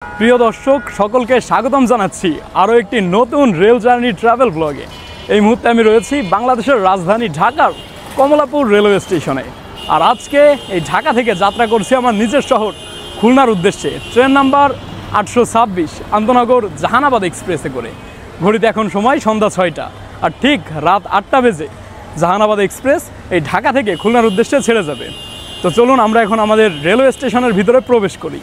প্রিয় দর্শক সকলকে স্বাগতম জানাচ্ছি আরও একটি নতুন রেল জার্নি ট্রাভেল ব্লগে। এই মুহূর্তে আমি রয়েছি বাংলাদেশের রাজধানী ঢাকার কমলাপুর রেলওয়ে স্টেশনে। আর আজকে এই ঢাকা থেকে যাত্রা করছি আমার নিজের শহর খুলনার উদ্দেশ্যে। ট্রেন নাম্বার 826 আন্তনগর জাহানাবাদ এক্সপ্রেসে করে। ঘড়িতে এখন সময় সন্ধ্যা 6টা, আর ঠিক রাত 8টা বেজে জাহানাবাদ এক্সপ্রেস এই ঢাকা থেকে খুলনার উদ্দেশ্যে ছেড়ে যাবে। তো চলুন আমরা এখন আমাদের রেলওয়ে স্টেশনের ভিতরে প্রবেশ করি।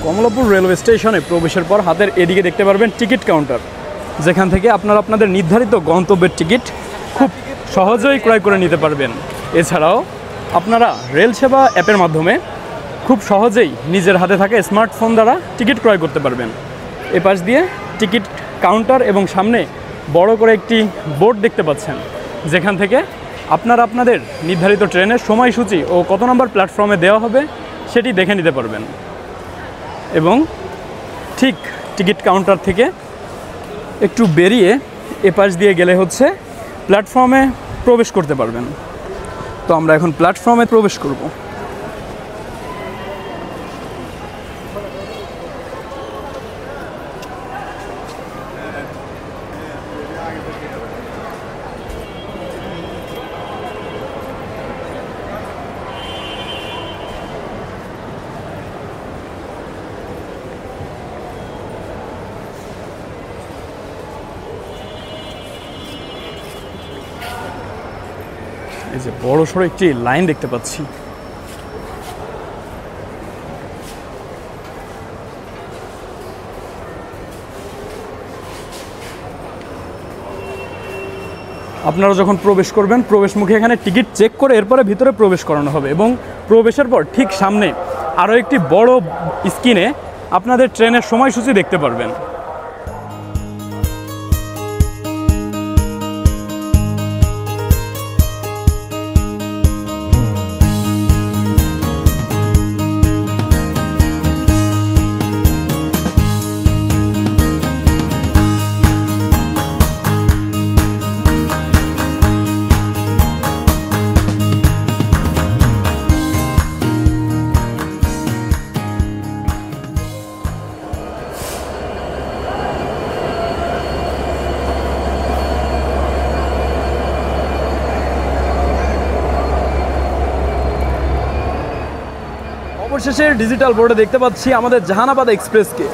কমলাপুর রেলওয়ে স্টেশনে প্রবেশের পর হাতের এদিকে দেখতে পারবেন টিকিট কাউন্টার, যেখান থেকে আপনারা আপনাদের নির্ধারিত গন্তব্যের টিকিট খুব সহজেই ক্রয় করে নিতে পারবেন। এছাড়াও আপনারা রেল সেবা অ্যাপের মাধ্যমে খুব সহজেই নিজের হাতে থাকা স্মার্টফোন দ্বারা টিকিট ক্রয় করতে পারবেন। এপাশ দিয়ে টিকিট কাউন্টার এবং সামনে বড় করে একটি বোর্ড দেখতে পাচ্ছেন, যেখান থেকে আপনারা আপনাদের নির্ধারিত ট্রেনের সময়সূচি ও কত নম্বর প্ল্যাটফর্মে দেওয়া হবে সেটি দেখে নিতে পারবেন। এবং ঠিক টিকিট কাউন্টার থেকে একটু বেরিয়ে এপাশ দিয়ে গেলে হচ্ছে প্ল্যাটফর্মে প্রবেশ করতে পারবেন। তো আমরা এখন প্ল্যাটফর্মে প্রবেশ করব। এই যে বড় সড়ো একটি লাইন দেখতে পাচ্ছি। আপনারা যখন প্রবেশ করবেন প্রবেশ মুখে এখানে টিকিট চেক করে এরপরে ভিতরে প্রবেশ করানো হবে, এবং প্রবেশের পর ঠিক সামনে আরও একটি বড় স্ক্রিনে আপনাদের ট্রেনের সময়সূচি দেখতে পারবেন। অবশেষে ডিজিটাল বোর্ডে দেখতে পাচ্ছি আমাদের জাহানাবাদ এক্সপ্রেসকে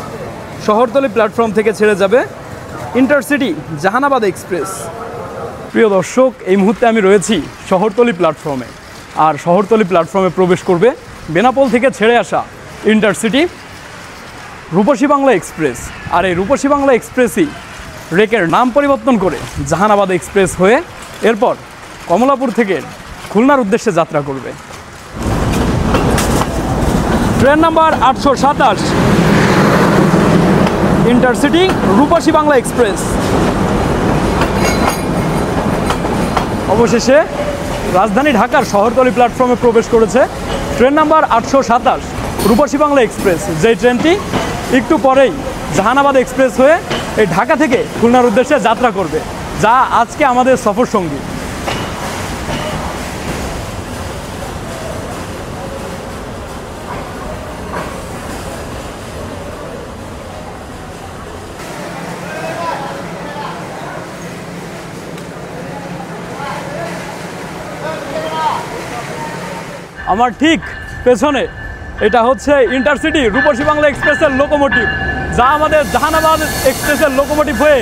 শহরতলি প্ল্যাটফর্ম থেকে ছেড়ে যাবে ইন্টারসিটি জাহানাবাদ এক্সপ্রেস। প্রিয় দর্শক, এই মুহূর্তে আমি রয়েছি শহরতলি প্ল্যাটফর্মে, আর শহরতলি প্ল্যাটফর্মে প্রবেশ করবে বেনাপোল থেকে ছেড়ে আসা ইন্টারসিটি রূপসী বাংলা এক্সপ্রেস। আর এই রূপসী বাংলা এক্সপ্রেসই রেকের নাম পরিবর্তন করে জাহানাবাদ এক্সপ্রেস হয়ে এরপর কমলাপুর থেকে খুলনার উদ্দেশ্যে যাত্রা করবে। ট্রেন নাম্বার 827 ইন্টারসিটি রূপসী বাংলা এক্সপ্রেস অবশেষে রাজধানী ঢাকার শহরতলি প্ল্যাটফর্মে প্রবেশ করেছে। ট্রেন নাম্বার 827 রূপসী বাংলা এক্সপ্রেস, যেই ট্রেনটি একটু পরেই জাহানাবাদ এক্সপ্রেস হয়ে এই ঢাকা থেকে খুলনার উদ্দেশ্যে যাত্রা করবে, যা আজকে আমাদের সফর সঙ্গী। আমার ঠিক পেছনে এটা হচ্ছে ইন্টারসিটি রূপসী বাংলা এক্সপ্রেসের লোকোমোটিভ, যা আমাদের জাহানাবাদ এক্সপ্রেসের লোকোমোটিভ হয়ে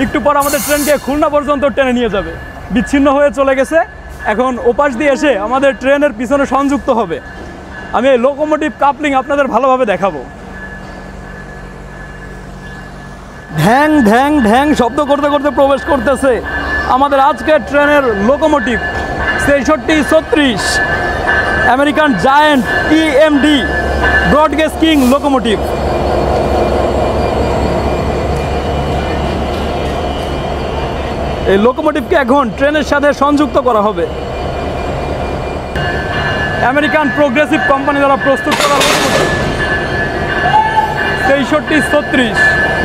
একটু পর আমাদের ট্রেনকে খুলনা পর্যন্ত টেনে নিয়ে যাবে। বিচ্ছিন্ন হয়ে চলে গেছে, এখন ওপাশ দিয়ে এসে আমাদের ট্রেনের পিছনে সংযুক্ত হবে। আমি এই লোকোমোটিভ কাপলিং আপনাদের ভালোভাবে দেখাবো। ঢ্যাং ঢ্যাং ঢ্যাং শব্দ করতে করতে প্রবেশ করতেছে আমাদের আজকের ট্রেনের locomotive 6336 American giant EMD broad gauge king এই লোকোমোটিভকে এখন ট্রেনের সাথে সংযুক্ত করা হবে। আমেরিকান প্রোগ্রেসিভ কোম্পানি দ্বারা প্রস্তুত করা locomotive 6336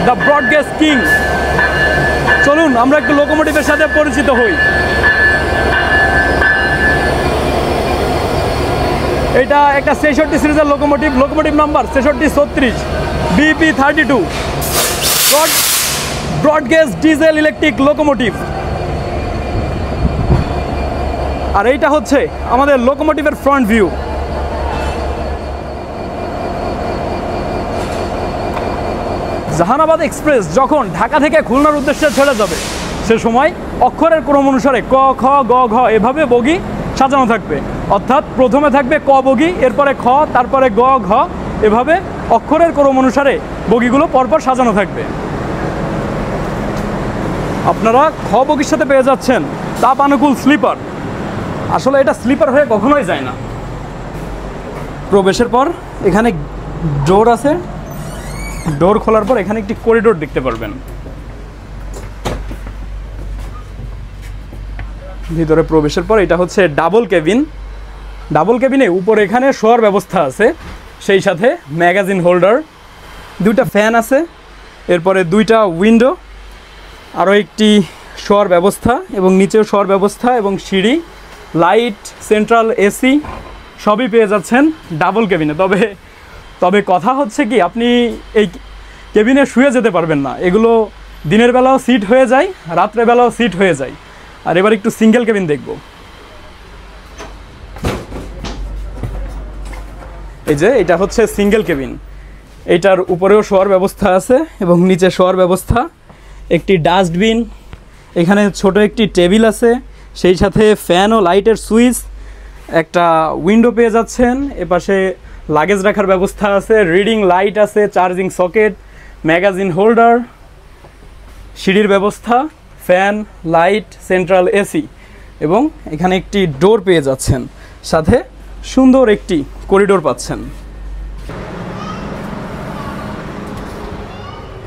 the broad gauge king. চলুন আমরা একটু লোকোমোটিভের সাথে পরিচিত হই। এটা একটা 66 সিরিজের locomotive, locomotive number 6636 BP32 broad gauge diesel electric locomotive. আর এইটা হচ্ছে আমাদের লোকোমোটিভের ফ্রন্ট ভিউ। জাহানাবাদ এক্সপ্রেস যখন ঢাকা থেকে খুলনার উদ্দেশ্যে ছেড়ে যাবে সে সময় অক্ষরের ক্রম অনুসারে ক, খ, গ, ঘ এভাবে বগি সাজানো থাকবে। অর্থাৎ প্রথমে থাকবে ক বগি, এরপরে খ, তারপরে গ, ঘ, এভাবে অক্ষরের ক্রম অনুসারে বগিগুলো পরপর সাজানো থাকবে। আপনারা খ বগির সাথে পেয়ে যাচ্ছেন তাপানুকূল স্লিপার। আসলে এটা স্লিপার হয়ে কখনোই যায় না। প্রবেশের পর এখানে ডোর আছে, ডোর খোলার পর এখানে একটি করিডোর দেখতে পারবেন। ভিতরে প্রবেশের পর এটা হচ্ছে ডাবল কেবিন। ডাবল কেবিনে উপরে এখানে শোয়ার ব্যবস্থা আছে, সেই সাথে ম্যাগাজিন হোল্ডার, দুইটা ফ্যান আছে, এরপরে দুইটা উইন্ডো, আরও একটি শোয়ার ব্যবস্থা এবং নিচেও শোয়ার ব্যবস্থা এবং সিঁড়ি, লাইট, সেন্ট্রাল এসি সবই পেয়ে যাচ্ছেন ডাবল কেবিনে। তবে কথা হচ্ছে কি, আপনি এই কেবিনে শুয়ে যেতে পারবেন না। এগুলো দিনের বেলাও সিট হয়ে যায়, রাত্রেবেলাও সিট হয়ে যায়। আর এবার একটু সিঙ্গেল কেবিন দেখব। এই যে এটা হচ্ছে সিঙ্গেল কেবিন। এইটার উপরেও শোয়ার ব্যবস্থা আছে এবং নিচে শোয়ার ব্যবস্থা, একটি ডাস্টবিন, এখানে ছোট একটি টেবিল আছে, সেই সাথে ফ্যান ও লাইটের সুইচ, একটা উইন্ডো পেয়ে যাচ্ছেন। এপাশে লাগেজ রাখার ব্যবস্থা আছে, রিডিং লাইট আছে, চার্জিং সকেট, ম্যাগাজিন হোল্ডার, সিঁড়ির ব্যবস্থা, ফ্যান, লাইট, সেন্ট্রাল এসি এবং এখানে একটি ডোর পেয়ে যাচ্ছেন, সাথে সুন্দর একটি করিডোর পাচ্ছেন।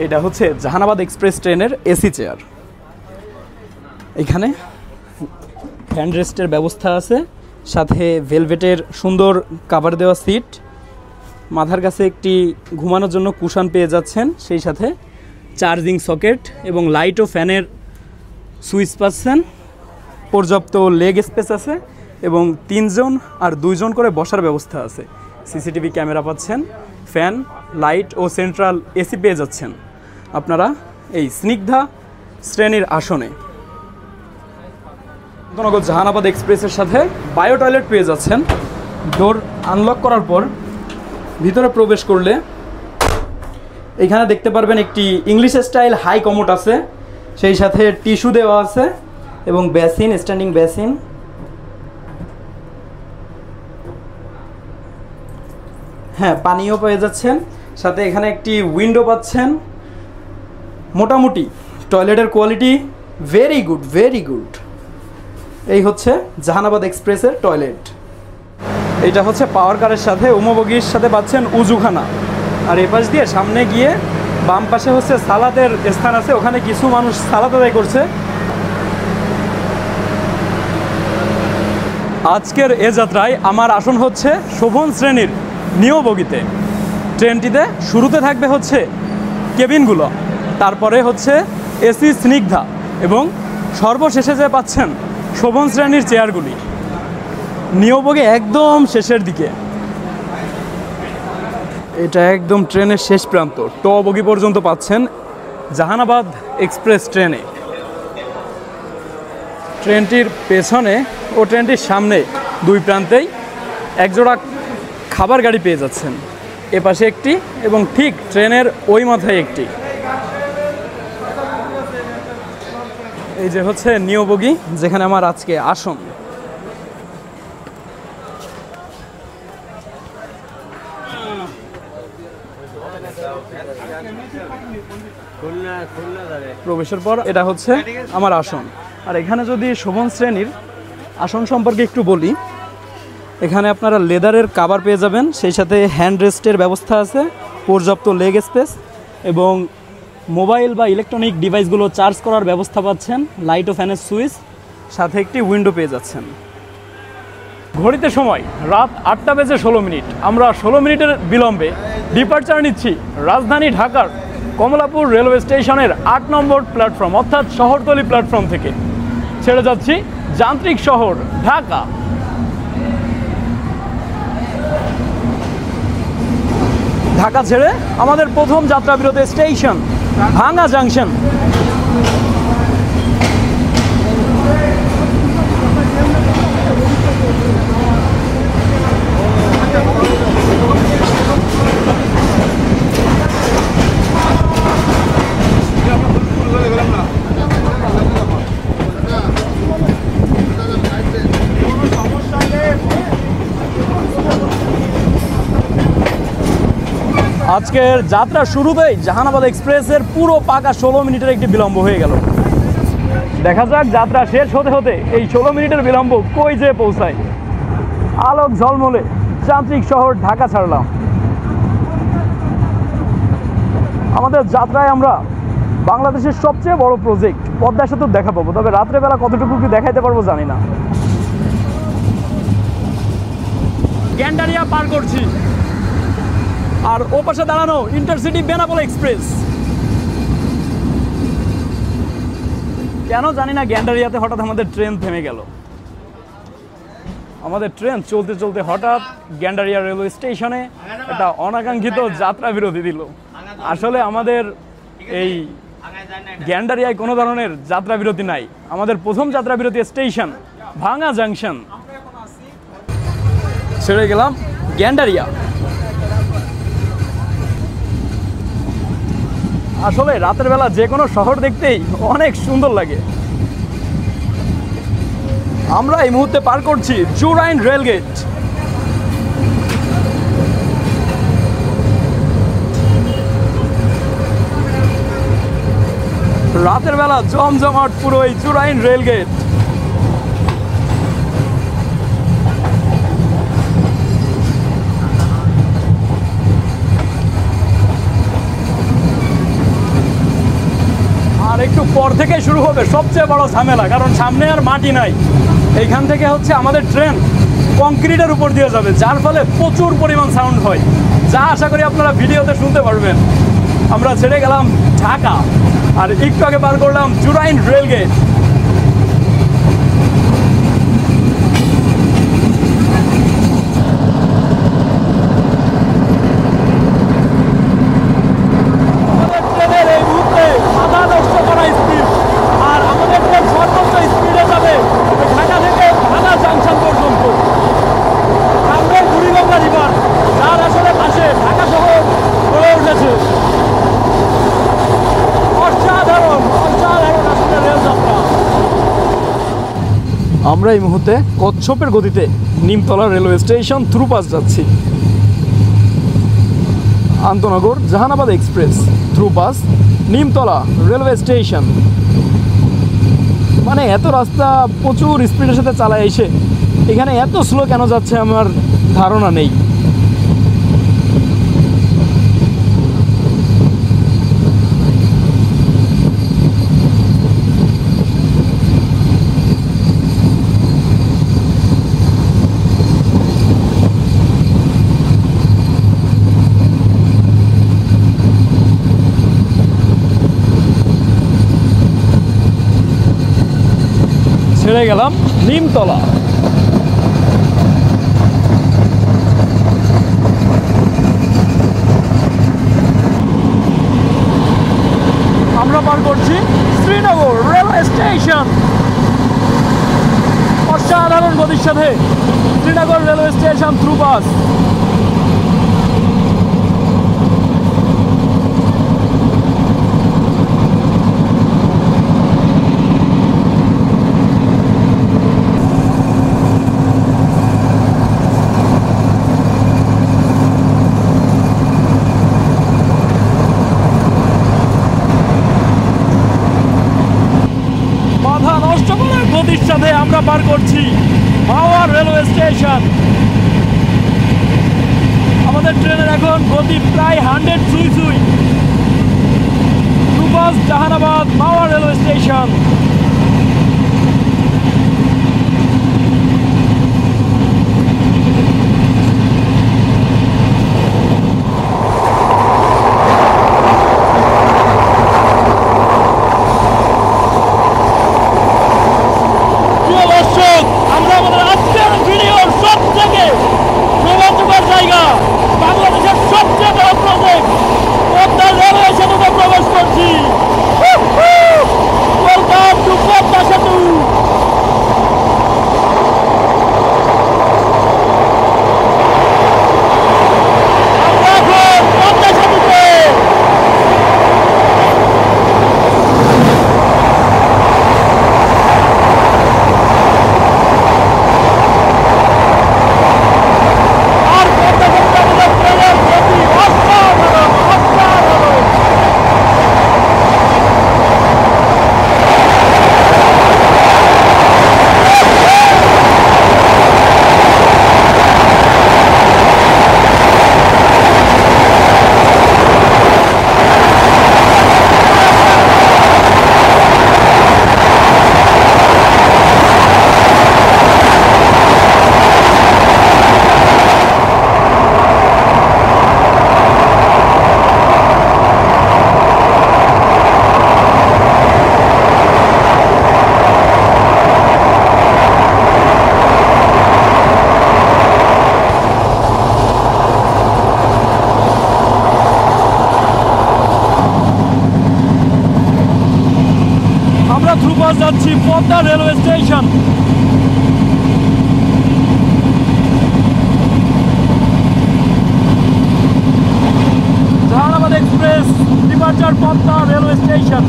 এটা হচ্ছে জাহানাবাদ এক্সপ্রেস ট্রেনের এসি চেয়ার। এখানে হ্যান্ড রেস্টের ব্যবস্থা আছে, সাথে ভেলভেটের সুন্দর কাভার দেওয়া সিট, মাথার কাছে একটি ঘুমানোর জন্য কুশন পেয়ে যাচ্ছেন, সেই সাথে চার্জিং সকেট এবং লাইট ও ফ্যানের সুইচ পাচ্ছেন। পর্যাপ্ত লেগ স্পেস আছে এবং 3 জন আর 2 জন করে বসার ব্যবস্থা আছে। সিসিটিভি ক্যামেরা পাচ্ছেন, ফ্যান, লাইট ও সেন্ট্রাল এসি পেয়ে যাচ্ছেন আপনারা এই স্নিগ্ধা শ্রেণীর আসনে। নগর জাহানাবাদ এক্সপ্রেসের সাথে বায়ো টয়লেট পেয়ে যাচ্ছেন। ডোর আনলক করার পর ভিতরে প্রবেশ করলে এখানে দেখতে পারবেন একটি ইংলিশ স্টাইল হাই কমোড আছে, সেই সাথে টিস্যু দেওয়া আছে এবং বেসিন, স্ট্যান্ডিং বেসিন। হ্যাঁ, পানিও পেয়ে যাচ্ছেন, সাথে এখানে একটি উইন্ডো পাচ্ছেন। মোটামুটি টয়লেটের quality very good, very good. এই হচ্ছে জাহানাবাদ এক্সপ্রেসের টয়লেট। এইটা হচ্ছে পাওয়ার কারের সাথে উমবগির সাথে পাচ্ছেন উজুখানা। আর এপাশ দিয়ে সামনে গিয়ে বাম পাশে হচ্ছে সালাতের স্থান আছে, ওখানে কিছু মানুষ সালাত আদায় করছে। আজকের এ যাত্রায় আমার আসন হচ্ছে শোভন শ্রেণীর নিও বগিতে। ট্রেনটিতে শুরুতে থাকবে হচ্ছে কেবিনগুলো, তারপরে হচ্ছে এসি স্নিগ্ধা এবং সর্বশেষে যে পাচ্ছেন শোভন শ্রেণীর চেয়ারগুলি। নিও বগি একদম শেষের দিকে, এটা একদম ট্রেনের শেষ প্রান্ত। ট বগি পর্যন্ত পাচ্ছেন জাহানাবাদ এক্সপ্রেস ট্রেনে। ট্রেনটির পেছনে ও ট্রেনটির সামনে দুই প্রান্তেই একজোড়া খাবার গাড়ি পেয়ে যাচ্ছেন, এপাশে একটি এবং ঠিক ট্রেনের ওই মাথায় একটি। এই যে হচ্ছে নিও বগি, যেখানে আমার আজকে আসন। প্রবেশের পর এটা হচ্ছে আমার আসন। আর এখানে যদি শোভন শ্রেণীর আসন সম্পর্কে একটু বলি, এখানে আপনারা লেদারের কাভার পেয়ে যাবেন, সেই সাথে হ্যান্ড রেস্টের ব্যবস্থা আছে, পর্যাপ্ত লেগ স্পেস এবং মোবাইল বা ইলেকট্রনিক ডিভাইসগুলো চার্জ করার ব্যবস্থা পাচ্ছেন, লাইট ও ফ্যানের সুইচ, সাথে একটি উইন্ডো পেয়ে যাচ্ছেন। ঘড়িতে সময় রাত 8:16। আমরা 16 মিনিটের বিলম্বে ডিপার্চার নিচ্ছি রাজধানী ঢাকার কমলাপুর রেলওয়ে স্টেশনের 8 নম্বর প্ল্যাটফর্ম অর্থাৎ শহরতলি প্ল্যাটফর্ম থেকে ছেড়ে যাচ্ছি যান্ত্রিক শহর ঢাকা। ঢাকা ছেড়ে আমাদের প্রথম যাত্রাবিরতি স্টেশন ভাঙ্গা জাংশন। আজকের যাত্রা শুরুতেই জাহানাবাদ এক্সপ্রেসের পুরো পাকা 16 মিনিটের একটি বিলম্ব হয়ে গেল। দেখা যাক যাত্রা শেষ হতে হতে এই 16 মিনিটের বিলম্ব কই যে পৌঁছায়। আলোক ঝলমলে যান্ত্রিক শহর ঢাকা ছাড়লাম। আমাদের যাত্রায় আমরা বাংলাদেশের সবচেয়ে বড় প্রজেক্ট পদ্মা সেতু দেখা পাবো, তবে রাত্রেবেলা কতটুকু কি দেখাইতে পারবো জানি না। গ্যান্ডারিয়া পার করছি, আর ও পাশে দাঁড়ানো ইন্টারসিটি বেনাপোল এক্সপ্রেস। কেন জানি না গ্যান্ডারিয়াতে হঠাৎ আমাদের ট্রেন থেমে গেল। আমাদের ট্রেন চলতে চলতে হঠাৎ গ্যান্ডারিয়া রেলওয়ে স্টেশনে একটা অনাকাঙ্ক্ষিত যাত্রা বিরতি দিল। আসলে আমাদের এই গ্যান্ডারিয়ায় কোনো ধরনের যাত্রা বিরতি নাই। আমাদের প্রথম যাত্রা বিরতি স্টেশন ভাঙ্গা জাংশন। ছেড়ে গেলাম গ্যান্ডারিয়া। আসলে রাতের বেলা যে কোনো শহর দেখতেই অনেক সুন্দর লাগে। আমরা এই মুহূর্তে পার করছি জুরাইন রেলগেট। রাতের বেলা জমজমাট পুরো এই জুরাইন রেলগেট। আর একটু পর থেকে শুরু হবে সবচেয়ে বড় ঝামেলা, কারণ সামনে আর মাটি নাই। এইখান থেকে হচ্ছে আমাদের ট্রেন কংক্রিটের উপর দিয়ে যাবে, যার ফলে প্রচুর পরিমাণ সাউন্ড হয়, যা আশা করি আপনারা ভিডিওতে শুনতে পারবেন। আমরা ছেড়ে গেলাম ঢাকা, আর একটু আগে পার করলাম জুরাইন রেলগেট। আমরা এই মুহূর্তে কচ্ছপের গতিতে Nimtala railway station through pass যাচ্ছি। আন্তনগর Jahanabad express through pass Nimtala railway station. মানে এত রাস্তা প্রচুর স্পিডের সাথে চালায় এসে এখানে এত স্লো কেন যাচ্ছে আমার ধারণা নেই। ছেড়ে গেলাম নিমতলা। আমরা পার করছি শ্রীনগর রেলওয়ে স্টেশন। অসাধারণ গতির সাথে শ্রীনগর রেলওয়ে স্টেশন থ্রু বাস। সাথে আমরা পার করছি পাওয়ার রেলওয়ে স্টেশন। আমাদের ট্রেনের এখন গতি প্রায় 100 ছুঁই ছুঁই। was Jahanabad Mawa Railway Station. আমরা আমাদের আজকের ভিডিওর সবথেকে রোমাঞ্চকর জায়গা, বাংলাদেশের সবচেয়ে বড় প্রজেক্ট পদ্মা রেলওয়ে সেতুতে প্রবেশ করছি। ওয়েলকাম টু পদ্মা সেতু। আমরা এখন পদ্মা সেতুতে। আমরা থ্রুপাস যাচ্ছি Padma railway station. Jehanabad express departure Padma railway station.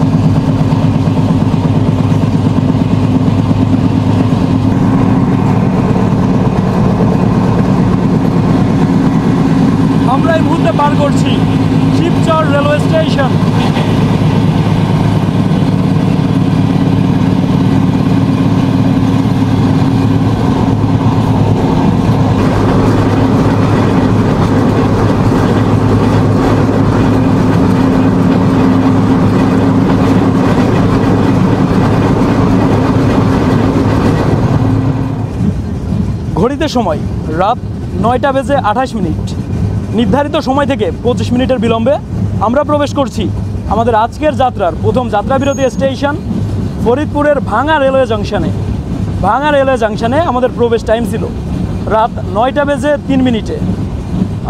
আমরা এই মুহূর্তে পার করছি শিবচর রেলওয়ে স্টেশন। ঘড়িতে সময় রাত 9টা বেজে 28 মিনিট। নির্ধারিত সময় থেকে 25 মিনিটের বিলম্বে আমরা প্রবেশ করছি আমাদের আজকের যাত্রার প্রথম যাত্রাবিরতি স্টেশন ফরিদপুরের ভাঙা রেলওয়ে জাংশনে। ভাঙা রেলওয়ে জাংশনে আমাদের প্রবেশ টাইম ছিল রাত 9টা বেজে 3 মিনিটে।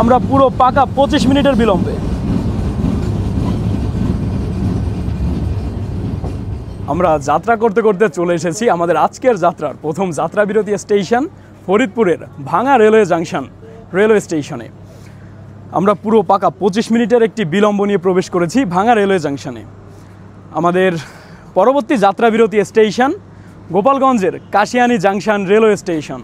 আমরা পুরো পাকা 25 মিনিটের বিলম্বে। আমরা যাত্রা করতে করতে চলে এসেছি আমাদের আজকের যাত্রার প্রথম যাত্রাবিরতি স্টেশন ফরিদপুরের ভাঙা রেলওয়ে জাংশন রেলওয়ে স্টেশনে। আমরা পুরো পাকা 25 মিনিটের একটি বিলম্ব নিয়ে প্রবেশ করেছি ভাঙা রেলওয়ে জাংশনে। আমাদের পরবর্তী যাত্রাবিরতি স্টেশন গোপালগঞ্জের কাশিয়ানী জাংশন রেলওয়ে স্টেশন।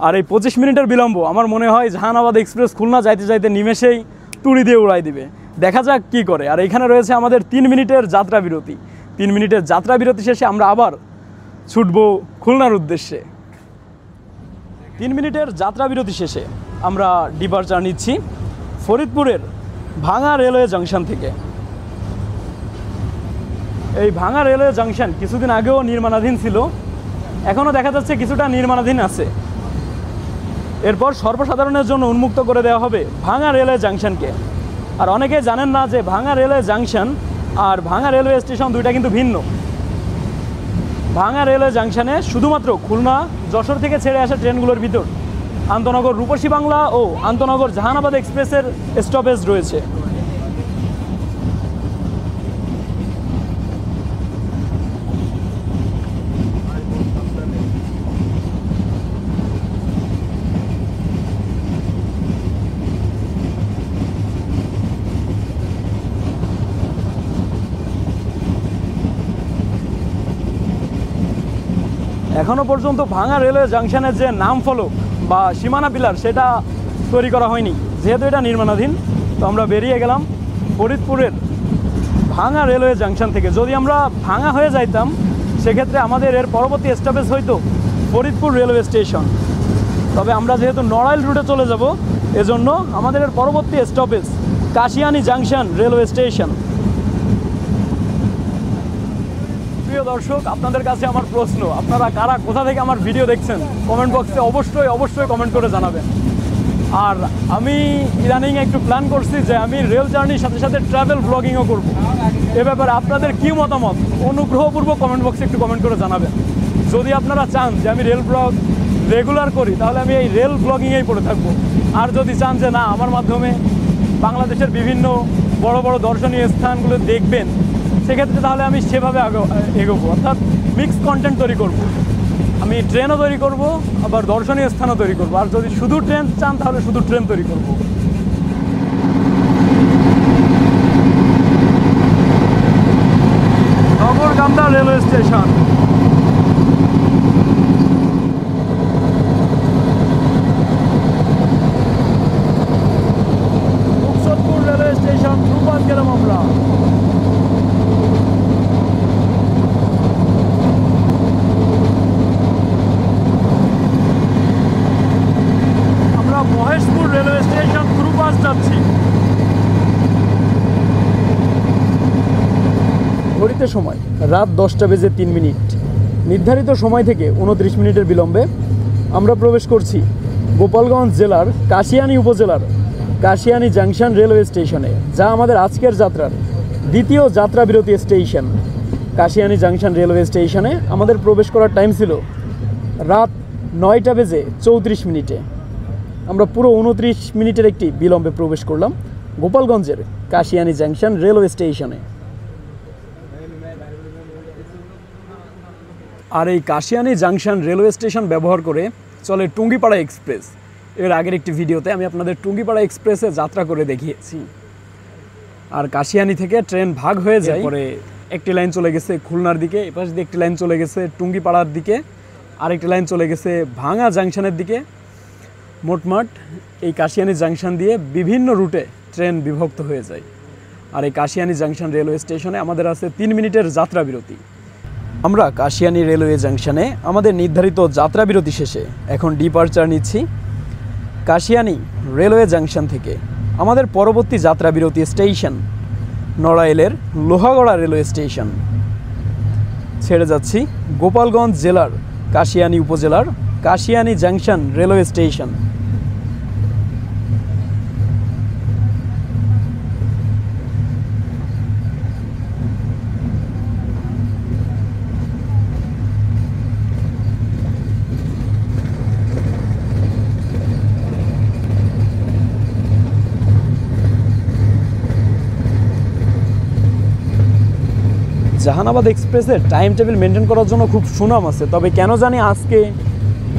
আর এই 25 মিনিটের বিলম্ব আমার মনে হয় জাহানাবাদ এক্সপ্রেস খুলনা যাইতে যাইতে নিমেষেই তুড়ি দিয়ে উড়াই দিবে। দেখা যাক কি করে। আর এখানে রয়েছে আমাদের 3 মিনিটের যাত্রাবিরতি। 3 মিনিটের যাত্রাবিরতি শেষে আমরা আবার ছুটব খুলনার উদ্দেশ্যে। 3 মিনিটের যাত্রাবিরতি শেষে আমরা ডিপারচার নিচ্ছি ফরিদপুরের ভাঙা রেলওয়ে জাংশন থেকে। এই ভাঙা রেলওয়ে জাংশন কিছুদিন আগেও নির্মাণাধীন ছিল, এখনও দেখা যাচ্ছে কিছুটা নির্মাণাধীন আছে। এরপর সর্বসাধারণের জন্য উন্মুক্ত করে দেওয়া হবে ভাঙা রেলওয়ে জাংশনকে। আর অনেকেই জানেন না যে ভাঙা রেলওয়ে জাংশন আর ভাঙা রেলওয়ে স্টেশন দুইটা কিন্তু ভিন্ন। ভাঙা রেলওয়ে জাংশনে শুধুমাত্র খুলনা যশোর থেকে ছেড়ে আসা ট্রেনগুলোর ভিতর আন্তনগর রূপসী বাংলা ও আন্তনগর জাহানাবাদ এক্সপ্রেসের স্টপেজ রয়েছে। এখনও পর্যন্ত ভাঙা রেলওয়ে জাংশনের যে নাম ফলক বা সীমানা পিলার সেটা তৈরি করা হয়নি, যেহেতু এটা নির্মাণাধীন। তো আমরা বেরিয়ে গেলাম ফরিদপুরের ভাঙা রেলওয়ে জাংশন থেকে। যদি আমরা ভাঙা হয়ে যাইতাম সেক্ষেত্রে আমাদের এর পরবর্তী স্টপেজ হয়তো ফরিদপুর রেলওয়ে স্টেশন। তবে আমরা যেহেতু নড়াইল রুটে চলে যাব, এজন্য আমাদের এর পরবর্তী stoppage Kashiani junction railway station. প্রিয় দর্শক, আপনাদের কাছে আমার প্রশ্ন, আপনারা কারা কোথা থেকে আমার ভিডিও দেখছেন কমেন্ট বক্সে অবশ্যই কমেন্ট করে জানাবেন। আর আমি ইদানিং একটু প্ল্যান করছি যে আমি রেল জার্নির সাথে সাথে ট্রাভেল ব্লগিংও করব। এ ব্যাপারে আপনাদের কী মতামত অনুগ্রহপূর্বক কমেন্ট বক্সে একটু কমেন্ট করে জানাবেন। যদি আপনারা চান যে আমি রেল ব্লগ রেগুলার করি তাহলে আমি এই রেল ব্লগিংয়েই পড়ে থাকবো। আর যদি চান যে না আমার মাধ্যমে বাংলাদেশের বিভিন্ন বড় বড় দর্শনীয় স্থানগুলো দেখবেন, সেক্ষেত্রে তাহলে আমি সেভাবে এগোবো, অর্থাৎ মিক্স কন্টেন্ট তৈরি করব। আমি ট্রেনও তৈরি করব, আবার দর্শনীয় স্থানও তৈরি করব। আর যদি শুধু ট্রেন চান তাহলে শুধু ট্রেন তৈরি করব। Nagarkanda railway station. Muksudpur railway station রূপাত গেলাম আমরা। মহেশপুর রেলওয়ে স্টেশন ক্রুপাস যাচ্ছি। ঘড়িতে সময় রাত 10:03। নির্ধারিত সময় থেকে 29 মিনিটের বিলম্বে আমরা প্রবেশ করছি গোপালগঞ্জ জেলার কাশিয়ানী উপজেলার কাশিয়ানী জাংশন রেলওয়ে স্টেশনে, যা আমাদের আজকের যাত্রার দ্বিতীয় যাত্রা বিরতি স্টেশন। কাশিয়ানী জাংশন রেলওয়ে স্টেশনে আমাদের প্রবেশ করার টাইম ছিল রাত 9:34। আমরা পুরো 29 মিনিটের একটি বিলম্বে প্রবেশ করলাম গোপালগঞ্জের কাশিয়ানী জাংশন রেলওয়ে স্টেশনে। আর এই কাশিয়ানী জাংশন রেলওয়ে স্টেশন ব্যবহার করে চলে টুঙ্গিপাড়া এক্সপ্রেস। এর আগের একটি ভিডিওতে আমি আপনাদের টুঙ্গিপাড়া এক্সপ্রেসে যাত্রা করে দেখিয়েছি। আর কাশিয়ানী থেকে ট্রেন ভাগ হয়ে যায়, পরে একটি লাইন চলে গেছে খুলনার দিকে, এপাশ দিয়ে একটি লাইন চলে গেছে টুঙ্গিপাড়ার দিকে, আরেকটি লাইন চলে গেছে ভাঙা জাংশনের দিকে। মোটমাট এই কাশিয়ানী জাংশন দিয়ে বিভিন্ন রুটে ট্রেন বিভক্ত হয়ে যায়। আর এই কাশিয়ানী জাংশন রেলওয়ে স্টেশনে আমাদের আছে 3 মিনিটের যাত্রা বিরতি। আমরা কাশিয়ানী রেলওয়ে জাংশনে আমাদের নির্ধারিত যাত্রা বিরতি শেষে এখন ডিপারচার নিচ্ছি কাশিয়ানী রেলওয়ে জাংশন থেকে। আমাদের পরবর্তী যাত্রা বিরতি স্টেশন নড়াইলের লোহাগড়া রেলওয়ে স্টেশন। ছেড়ে যাচ্ছি গোপালগঞ্জ জেলার কাশিয়ানী উপজেলার Kashiani junction railway station. Jehanabad এক্সপ্রেসের টাইম টেবিল মেনটেন করার জন্য খুব সুনাম আছে, তবে কেন জানি আজকে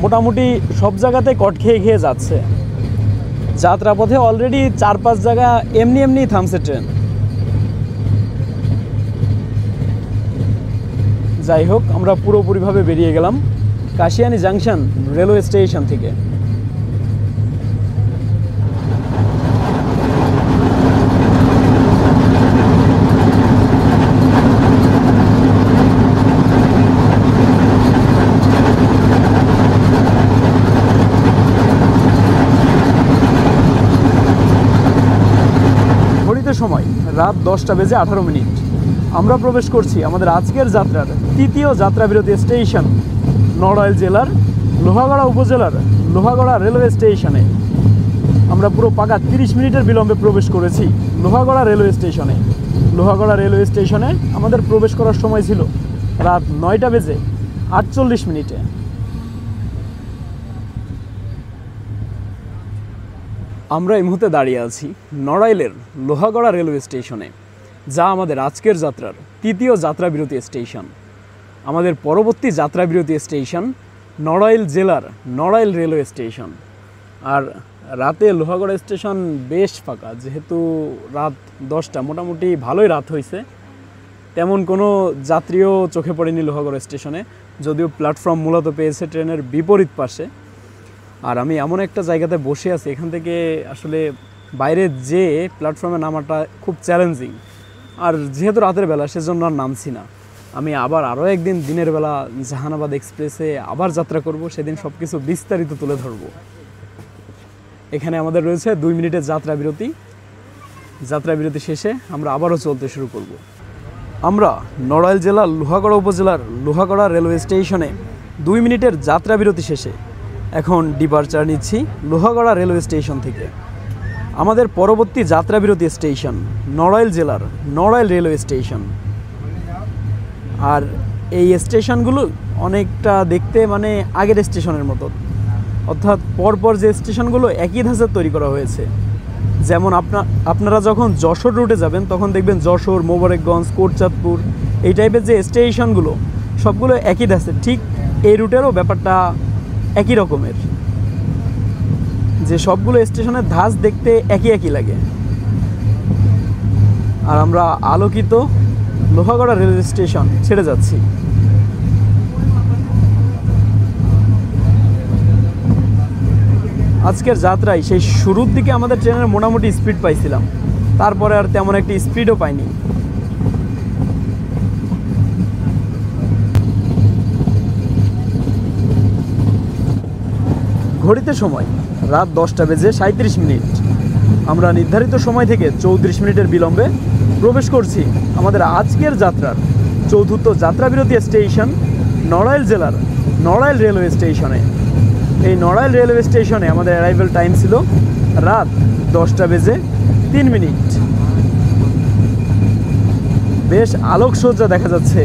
মোটামুটি সব জায়গাতে কট খেয়ে যাচ্ছে। যাত্রাপথে অলরেডি 4-5 জায়গা এমনি থামছে ট্রেন। যাই হোক, আমরা পুরোপুরিভাবে বেরিয়ে গেলাম কাশিয়ানী জাংশন রেলওয়ে স্টেশন থেকে। সময় রাত 10:18। আমরা প্রবেশ করছি আমাদের আজকের যাত্রার তৃতীয় যাত্রা বিরতি স্টেশন নড়াইল জেলার লোহাগড়া উপজেলার লোহাগড়া রেলওয়ে স্টেশনে। আমরা পুরো পাকা 30 মিনিটের বিলম্বে প্রবেশ করেছি লোহাগড়া রেলওয়ে স্টেশনে। লোহাগড়া রেলওয়ে স্টেশনে আমাদের প্রবেশ করার সময় ছিল রাত 9:48। আমরা এই মুহূর্তে দাঁড়িয়ে আছি নড়াইলের লোহাগড়া রেলওয়ে স্টেশনে, যা আমাদের আজকের যাত্রার তৃতীয় যাত্রা বিরতি স্টেশন। আমাদের পরবর্তী যাত্রা বিরতি স্টেশন নড়াইল জেলার নড়াইল রেলওয়ে স্টেশন। আর রাতে লোহাগড়া স্টেশন বেশ ফাঁকা, যেহেতু রাত 10টা, মোটামুটি ভালোই রাত হয়েছে। তেমন কোনো যাত্রীও চোখে পড়েনি লোহাগড়া স্টেশনে, যদিও প্ল্যাটফর্ম মূলত পেয়েছে ট্রেনের বিপরীত পাশে। আর আমি এমন একটা জায়গাতে বসে আছি, এখান থেকে আসলে বাইরে যেয়ে প্ল্যাটফর্মে নামাটা খুব চ্যালেঞ্জিং। আর যেহেতু রাতের বেলা, সেজন্য আর নামছি না। আমি আরও একদিন দিনের বেলা জাহানাবাদ এক্সপ্রেসে আবার যাত্রা করব, সেদিন সব কিছু বিস্তারিত তুলে ধরব। এখানে আমাদের রয়েছে 2 মিনিটের যাত্রা বিরতি। যাত্রা বিরতি শেষে আমরা আবারও চলতে শুরু করব। আমরা নড়াইল জেলার লোহাগড়া উপজেলার লোহাগড়া রেলওয়ে স্টেশনে 2 মিনিটের যাত্রা বিরতি শেষে এখন ডিপারচার নিচ্ছি লোহাগড়া রেলওয়ে স্টেশন থেকে। আমাদের পরবর্তী যাত্রা বিরতি স্টেশন নড়াইল জেলার নড়াইল রেলওয়ে স্টেশন। আর এই স্টেশনগুলো অনেকটা দেখতে মানে আগের স্টেশনের মতো, অর্থাৎ পরপর যে স্টেশনগুলো একই ধাঁচের তৈরি করা হয়েছে। যেমন আপনারা যখন যশোর রুটে যাবেন তখন দেখবেন যশোর, মোবারকগঞ্জ, কোটচাঁদপুর এই টাইপের যে স্টেশনগুলো সবগুলো একই ধাঁচের। ঠিক এই রুটেরও ব্যাপারটা একই রকমের, যে সবগুলো স্টেশনের ধাঁচ দেখতে একই একই লাগে। আর আমরা আলোকিত লোহাগড়া রেলওয়ে স্টেশন ছেড়ে যাচ্ছি। আজকের যাত্রায় সেই শুরুর দিকে আমাদের ট্রেনের মোটামুটি স্পিড পাইছিলাম, তারপরে আর তেমন একটা স্পিডও পাইনি। ঘড়িতে সময় রাত 10:37। আমরা নির্ধারিত সময় থেকে 34 মিনিটের বিলম্বে প্রবেশ করছি আমাদের আজকের যাত্রার চতুর্থ যাত্রাবিরতি স্টেশন নড়াইল জেলার নড়াইল রেলওয়ে স্টেশনে। এই নড়াইল রেলওয়ে স্টেশনে আমাদের অ্যারাইভেল টাইম ছিল রাত 10:03। বেশ আলোকসজ্জা দেখা যাচ্ছে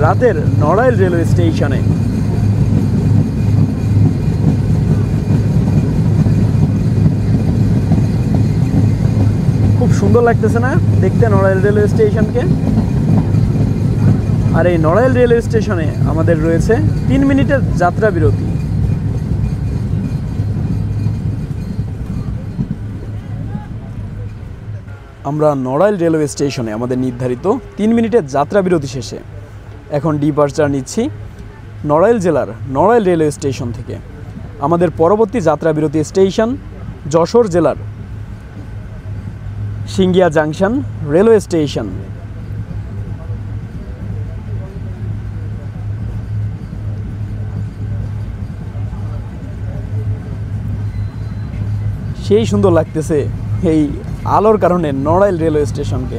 রাতের নড়াইল রেলওয়ে স্টেশনে। খুব সুন্দর লাগতেছে না দেখতে নড়াইল রেলওয়ে স্টেশনকে? আর এই নড়াইল রেলওয়ে স্টেশনে আমাদের রয়েছে 3 মিনিটের যাত্রা বিরতি। আমরা নড়াইল রেলওয়ে স্টেশনে আমাদের নির্ধারিত 3 মিনিটের যাত্রা বিরতি শেষে এখন ডিপারচার নিচ্ছি নড়াইল জেলার নড়াইল রেলওয়ে স্টেশন থেকে। আমাদের পরবর্তী যাত্রা বিরতি স্টেশন যশোর জেলার সিঙ্গিয়া জাংশন রেলওয়ে স্টেশন। সেই সুন্দর লাগতেছে এই আলোর কারণে নড়াইল রেলওয়ে স্টেশনকে।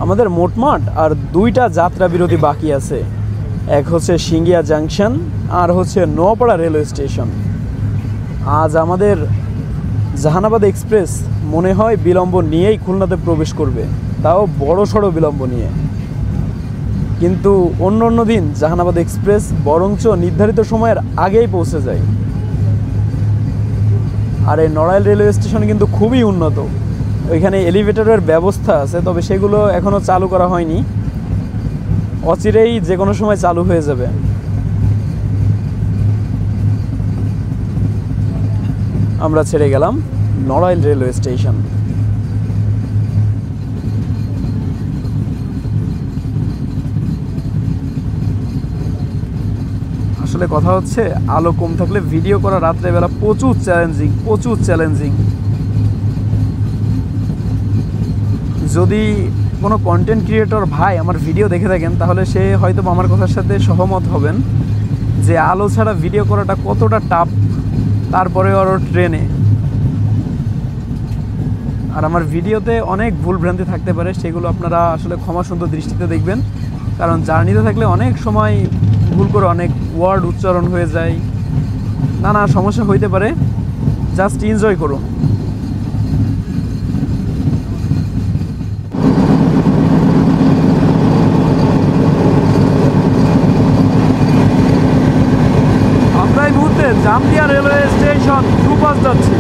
আমাদের মোটমাট আর 2টা যাত্রা বিরতি বাকি আছে, এক হচ্ছে সিঙ্গিয়া জাংশন আর হচ্ছে নোয়াপাড়া রেলওয়ে স্টেশন। আজ আমাদের জাহানাবাদ এক্সপ্রেস মনে হয় বিলম্ব নিয়েই খুলনাতে প্রবেশ করবে, তাও বড় সড়ো বিলম্ব নিয়ে। কিন্তু অন্য দিন জাহানাবাদ এক্সপ্রেস বরঞ্চ নির্ধারিত সময়ের আগেই পৌঁছে যায়। আর এই নড়াইল রেলওয়ে স্টেশন কিন্তু খুবই উন্নত, ওইখানে এলিভেটরের ব্যবস্থা আছে, তবে সেগুলো এখনও চালু করা হয়নি, অচিরেই যে কোনো সময় চালু হয়ে যাবে। আমরা ছেড়ে গেলাম নড়াইল রেলওয়ে স্টেশন। আসলে কথা হচ্ছে আলো কম থাকলে ভিডিও করা রাত্রেবেলা প্রচুর চ্যালেঞ্জিং। যদি কোনো কন্টেন্ট ক্রিয়েটর ভাই আমার ভিডিও দেখে থাকেন তাহলে সে হয়তো আমার কথার সাথে সহমত হবেন যে আলো ছাড়া ভিডিও করাটা কতটা টাফ, তারপরে আরও ট্রেনে। আর আমার ভিডিওতে অনেক ভুলভ্রান্তি থাকতে পারে, সেগুলো আপনারা আসলে ক্ষমা সুন্দর দৃষ্টিতে দেখবেন, কারণ জার্নিতে থাকলে অনেক সময় ভুল করে অনেক ওয়ার্ড উচ্চারণ হয়ে যায়, নানা সমস্যা হইতে পারে। জাস্ট এনজয় করুন। আমরা এই মুহূর্তে জামদিয়া রেলওয়ে স্টেশন থ্রুপাস যাচ্ছি।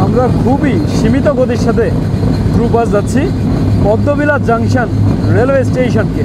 আমরা খুবই সীমিত গতির সাথে থ্রুপাস যাচ্ছি পদ্মবিলাস জাংশন রেলওয়ে স্টেশনকে।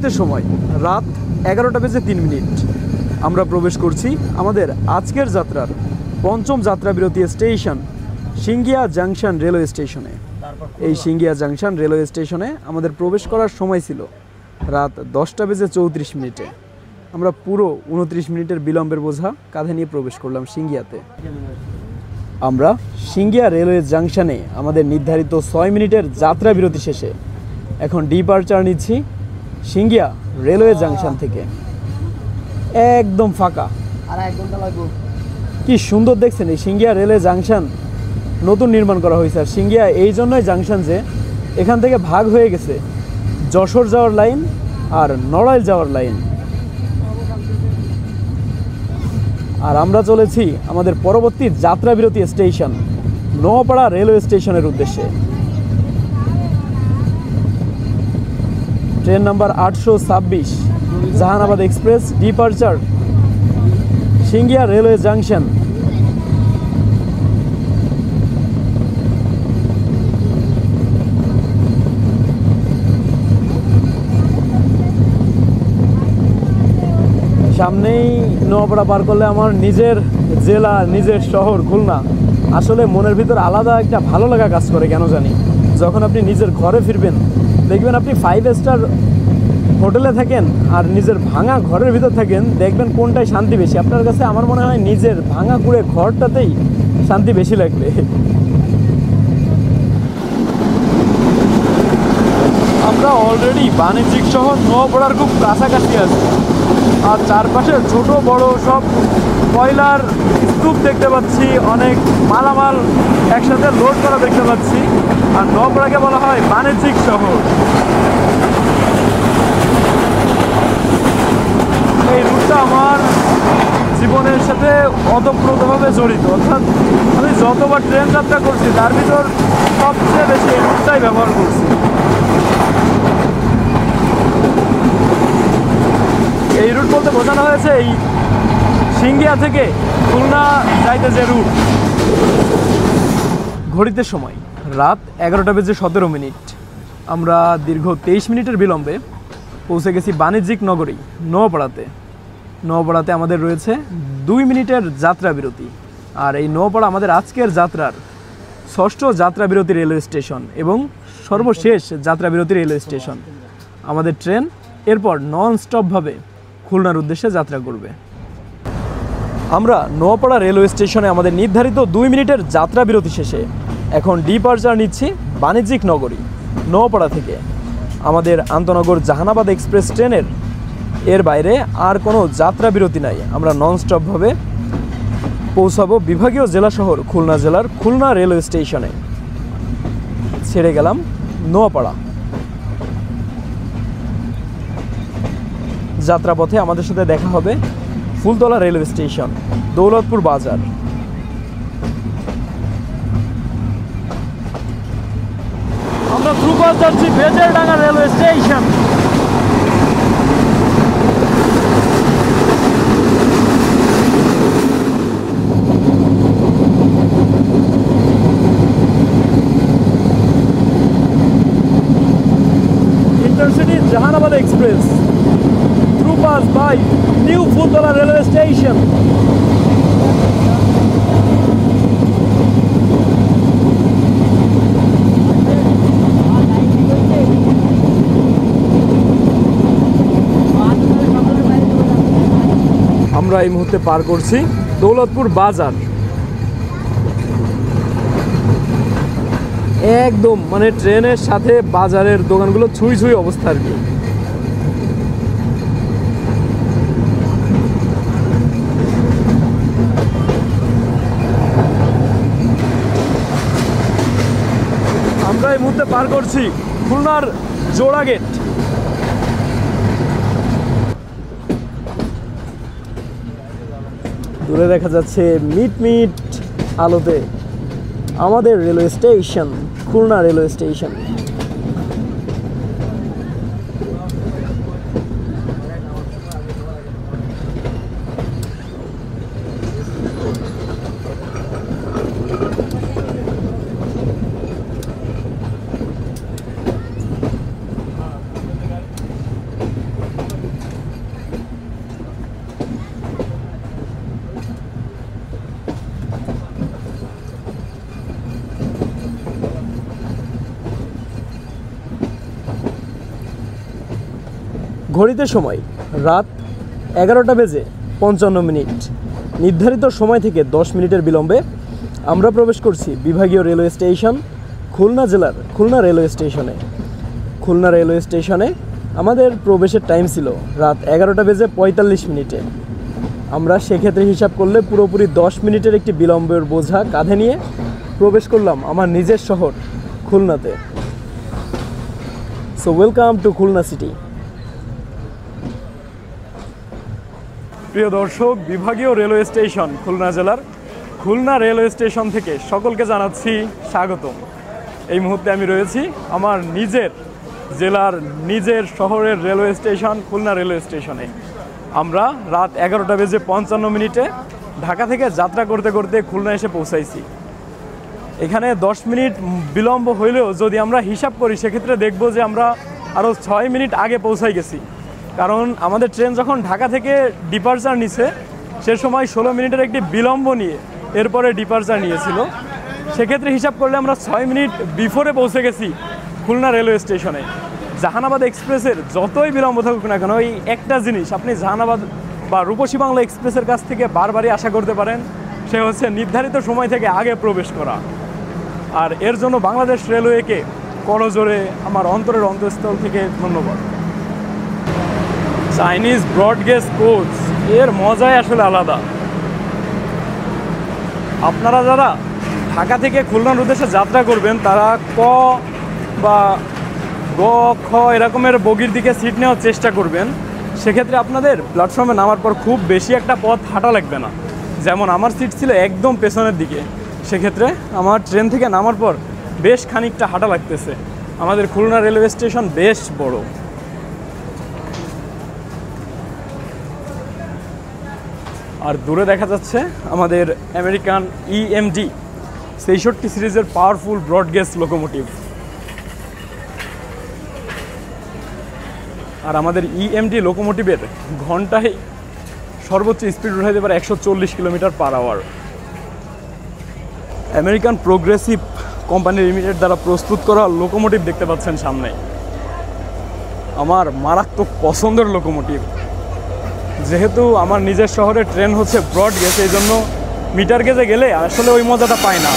ঘড়িতে সময় রাত 11:03। আমরা প্রবেশ করছি আমাদের আজকের যাত্রার পঞ্চম যাত্রা বিরতি স্টেশন সিঙ্গিয়া জাংশন রেলওয়ে স্টেশনে। এই সিঙ্গিয়া জাংশন রেলওয়ে স্টেশনে আমাদের প্রবেশ করার সময় ছিল রাত 10:34। আমরা পুরো 29 মিনিটের বিলম্বের বোঝা কাঁধে নিয়ে প্রবেশ করলাম সিঙ্গিয়াতে। আমরা সিঙ্গিয়া রেলওয়ে জাংশনে আমাদের নির্ধারিত 6 মিনিটের যাত্রা বিরতি শেষে এখন ডিপারচার নিচ্ছি সিঙ্গিয়া রেলওয়ে জাংশন থেকে। একদম ফাঁকা, আর 1 ঘন্টা লাগবে। কি সুন্দর দেখছেন এই সিঙ্গিয়া রেলওয়ে জাংশন, নতুন নির্মাণ করা হয়েছে। আর সিঙ্গিয়া এই জন্যই জাংশন যে এখান থেকে ভাগ হয়ে গেছে যশোর যাওয়ার লাইন আর নড়াইল যাওয়ার লাইন। আর আমরা চলেছি আমাদের পরবর্তী যাত্রা বিরতি স্টেশন নোয়াপাড়া রেলওয়ে স্টেশনের উদ্দেশ্যে। Train number 826 Jehanabad express departure Singia railway junction. সামনেই নোয়াপাড়া পার করলে আমার নিজের জেলা, নিজের শহর খুলনা। আসলে মনের ভিতর আলাদা একটা ভালো লাগা কাজ করে, কেন জানি। যখন আপনি নিজের ঘরে ফিরবেন দেখবেন আপনি 5 স্টার হোটেলে থাকেন আর নিজের ভাঙা ঘরের ভিতর থাকেন, দেখবেন কোনটায় শান্তি বেশি। আপনার কাছে আমার মনে হয় নিজের ভাঙা কুড়ে ঘরটাতেই শান্তি বেশি লাগবে। আমরা অলরেডি বাণিজ্যিক শহর নোয়াপাড়ার খুব কাছাকাছি আছি। আর চারপাশে ছোট বড় সব কয়লার স্তূপ দেখতে পাচ্ছি, অনেক মালামাল একসাথে লোড করা দেখতে পাচ্ছি। আর নোয়াপাড়াকে বলা হয় বাণিজ্যিক শহর। এই রুটটা আমার জীবনের সাথে ওতপ্রোতভাবে জড়িত, অর্থাৎ আমি যতবার ট্রেন যাত্রা করছি তার ভিতর সবচেয়ে বেশি এই রুটটাই ব্যবহার করছি। এই রুট বলতে বোঝানো হয়েছে এই সিঙ্গিয়া থেকে খুলনা যাইতে যে রুট। ঘড়িতে সময় রাত 11:17। আমরা দীর্ঘ 23 মিনিটের বিলম্বে পৌঁছে গেছি বাণিজ্যিক নগরী নোয়াপাড়াতে। নোয়াপাড়াতে আমাদের রয়েছে 2 মিনিটের যাত্রা বিরতি। আর এই নোয়াপাড়া আমাদের আজকের যাত্রার 6ষ্ঠ যাত্রা বিরতি রেলওয়ে স্টেশন এবং সর্বশেষ যাত্রা বিরতি রেলওয়ে স্টেশন। আমাদের ট্রেন এরপর নন স্টপভাবে খুলনার উদ্দেশ্যে যাত্রা করবে। আমরা নোয়াপাড়া রেলওয়ে স্টেশনে আমাদের নির্ধারিত 2 মিনিটের যাত্রা বিরতি শেষে এখন ডিপারচার নিচ্ছি বাণিজ্যিক নগরী নোয়াপাড়া থেকে। আমাদের আন্তনগর জাহানাবাদ এক্সপ্রেস ট্রেনের এর বাইরে আর কোনো যাত্রা বিরতি নাই। আমরা ননস্টপভাবে পৌঁছাবো বিভাগীয় জেলা শহর খুলনা জেলার খুলনা রেলওয়ে স্টেশনে। ছেড়ে গেলাম নোয়াপাড়া। যাত্রাপথে আমাদের সাথে দেখা হবে ফুলতলা রেলওয়ে স্টেশন, দৌলতপুর বাজার। আমরা দ্রুপাস যাচ্ছি Bejerdanga railway station. Intercity Jahanabad express through pass by New Fultola Railway Station. আমরা এই মুহূর্তে পার করছি দৌলতপুর বাজার। একদম মানে ট্রেনের সাথে বাজারের দোকানগুলো ছুঁই ছুঁই অবস্থা আর কি। আমরা এই মুহূর্তে পার করছি খুলনার জোড়া গেট। দূরে দেখা যাচ্ছে মিট আলোতে আমাদের railway station Khulna railway station. ঘড়িতে সময় রাত 11টা বেজে 55 মিনিট। নির্ধারিত সময় থেকে 10 মিনিটের বিলম্বে আমরা প্রবেশ করছি বিভাগীয় রেলওয়ে স্টেশন খুলনা জেলার খুলনা রেলওয়ে স্টেশনে। খুলনা রেলওয়ে স্টেশনে আমাদের প্রবেশের টাইম ছিল রাত 11টা বেজে 45 মিনিটে। আমরা সেক্ষেত্রে হিসাব করলে পুরোপুরি 10 মিনিটের একটি বিলম্বের বোঝা কাঁধে নিয়ে প্রবেশ করলাম আমার নিজের শহর খুলনাতে। So welcome to Khulna city. প্রিয় দর্শক, বিভাগীয় রেলওয়ে স্টেশন খুলনা জেলার খুলনা রেলওয়ে স্টেশন থেকে সকলকে জানাচ্ছি স্বাগতম। এই মুহূর্তে আমি রয়েছি আমার নিজের জেলার নিজের শহরের রেলওয়ে স্টেশন খুলনা রেলওয়ে স্টেশনে। আমরা রাত 11টা বেজে 55 মিনিটে ঢাকা থেকে যাত্রা করতে করতে খুলনা এসে পৌঁছাইছি। এখানে 10 মিনিট বিলম্ব হইলেও যদি আমরা হিসাব করি সেক্ষেত্রে দেখব যে আমরা আরও 6 মিনিট আগে পৌঁছাই গেছি। কারণ আমাদের ট্রেন যখন ঢাকা থেকে ডিপার্চার নিছে সে সময় 16 মিনিটের একটি বিলম্ব নিয়ে এরপরে ডিপার্চার নিয়েছিল। সেক্ষেত্রে হিসাব করলে আমরা 6 মিনিট বিফোরে পৌঁছে গেছি খুলনা রেলওয়ে স্টেশনে। জাহানাবাদ এক্সপ্রেসের যতই বিলম্ব থাকুক না কেন, এই একটা জিনিস আপনি জাহানাবাদ বা রূপসী বাংলা এক্সপ্রেসের কাছ থেকে বারবারই আশা করতে পারেন, সে হচ্ছে নির্ধারিত সময় থেকে আগে প্রবেশ করা। আর এর জন্য বাংলাদেশ রেলওয়েকে করজোরে আমার অন্তরের অন্তঃস্থল থেকে ধন্যবাদ। চাইনিজ ব্রডগেজ কোচ এর মজাই আসলে আলাদা। আপনারা যারা ঢাকা থেকে খুলনার উদ্দেশ্যে যাত্রা করবেন তারা ক বা গ খ এরকমের বগির দিকে সিট নেওয়ার চেষ্টা করবেন। সেক্ষেত্রে আপনাদের প্ল্যাটফর্মে নামার পর খুব বেশি একটা পথ হাঁটা লাগবে না। যেমন আমার সিট ছিল একদম পেছনের দিকে, সেক্ষেত্রে আমার ট্রেন থেকে নামার পর বেশ খানিকটা হাঁটা লাগতেছে। আমাদের খুলনা রেলওয়ে স্টেশন বেশ বড়। আর দূরে দেখা যাচ্ছে আমাদের আমেরিকান EMD 66 সিরিজের পাওয়ারফুল ব্রডগেজ লোকোমোটিভ। আর আমাদের EMD লোকোমোটিভের ঘন্টায় সর্বোচ্চ স্পিড উঠাইতে পারে 140 kilometre per hour. American progressive company limited দ্বারা প্রস্তুত করা লোকোমোটিভ দেখতে পাচ্ছেন সামনে। আমার মারাত্মক পছন্দের লোকোমোটিভ। যেহেতু আমার নিজের শহরে ট্রেন হচ্ছে ব্রড গেজ, এই জন্য মিটার গেজে গেলে আসলে ওই মজাটা পায় না।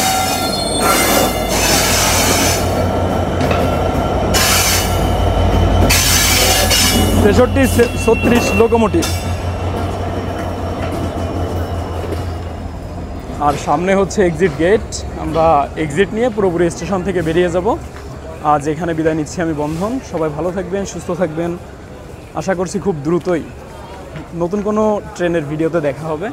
ছেষট্টি 36 লোকোমোটিভ। আর সামনে হচ্ছে এক্সিট গেট। আমরা এক্সিট নিয়ে পুরোপুরি স্টেশন থেকে বেরিয়ে যাব। আজ এখানে বিদায় নিচ্ছি আমি বন্ধন। সবাই ভালো থাকবেন, সুস্থ থাকবেন। আশা করছি খুব দ্রুতই নতুন কোনো ট্রেনের ভিডিওতে দেখা হবে।